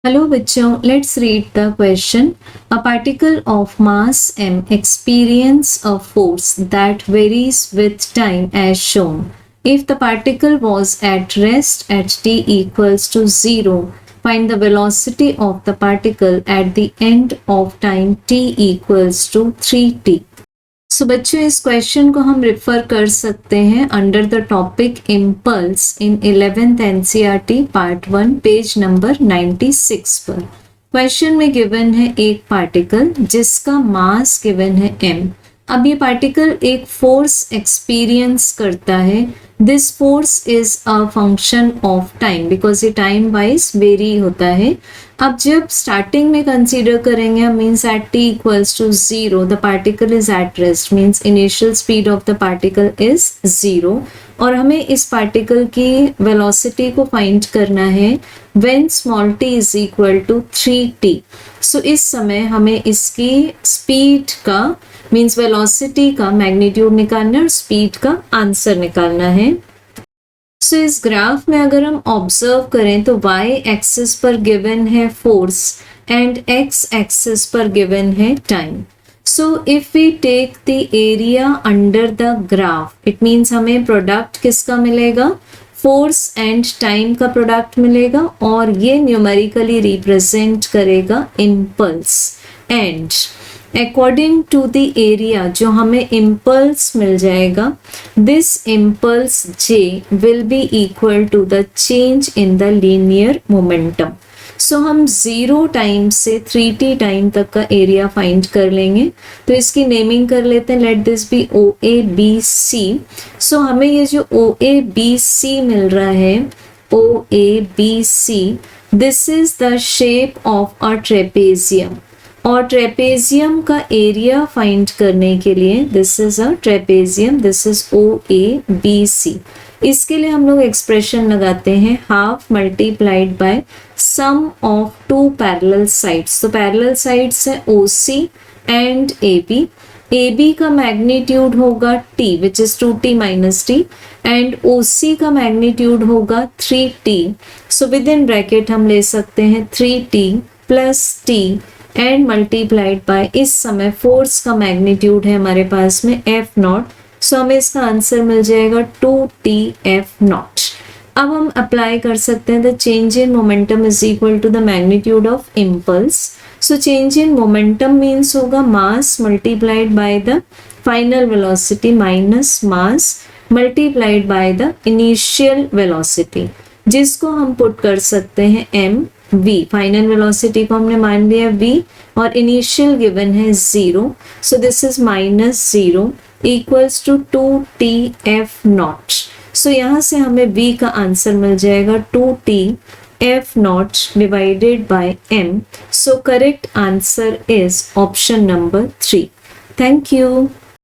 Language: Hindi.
हेलो बच्चों, let's read the question. A particle of mass m experience a force that varies with time as shown. If the particle was at rest at t equals to 0, find the velocity of the particle at the end of time t equals to 3t. सो बच्चों, इस क्वेश्चन को हम रिफर कर सकते हैं under the topic impulse in 11th NCERT part 1 page number 96 पर. क्वेश्चन में गिवन है एक पार्टिकल जिसका मास गिवन है m. अब ये पार्टिकल एक फोर्स एक्सपीरियंस करता है. This force is a function of time because ये टाइम वाइज वेरी होता है. अब जब स्टार्टिंग में कंसीडर करेंगे means at t equals to 0 the particle is at rest means initial speed of the particle is 0 और हमें इस पार्टिकल की वेलोसिटी को फाइंड करना है when small t is equal to 3t. So इस समय हमें इसकी स्पीड का मीन्स वेलोसिटी का मैग्नीट्यूड निकालना है और स्पीड का आंसर निकालना है. सो इस ग्राफ में अगर हम ऑब्जर्व करें तो y एक्सिस पर गिवन है फोर्स एंड x एक्सिस पर गिवन है time. So if we take the area under the graph it means हमें प्रोडक्ट किसका मिलेगा, फोर्स एंड टाइम का प्रोडक्ट मिलेगा और ये न्यूमेरिकली रिप्रेजेंट करेगा impulse. And according to the area जो हमें इम्पल्स मिल जाएगा, this impulse j will be equal to the change in the linear momentum. So हम 0 टाइम से 3t टाइम तक का एरिया फाइंड कर लेंगे. तो इसकी नेमिंग कर लेते हैं. Let this be OABC. So हमें ये जो OABC मिल रहा है, OABC, this is the shape of a trapezium और ट्रेपेजियम का एरिया फाइंड करने के लिए this is a trapezium, this is OABC. इसके लिए हम लोग एक्सप्रेशन लगाते हैं half multiplied by sum of two parallel sides. तो पैरेलल साइड्स है OC एंड AB. AB का मैग्नीट्यूड होगा T which is 2T minus T and OC का मैग्नीट्यूड होगा 3T. So with in bracket हम ले सकते हैं 3T plus T and multiplied by इस समय फोर्स का मैग्नीट्यूड है हमारे पास में F0. सो हमें इसका आंसर मिल जाएगा 2TF0. अब हम अप्लाई कर सकते हैं the change in momentum is equal to the magnitude of impulse. So change in momentum means होगा mass multiplied by the final velocity minus mass multiplied by the initial velocity, जिसको हम पुट कर सकते हैं mv. फाइनल वेलोसिटी को हमने मान लिया v और इनिशियल गिवन है 0. So this is minus 0 equals to 2TF0. So यहाँ से हमें v का आंसर मिल जाएगा 2TF0 divided by m. So correct answer is option number 3. Thank you.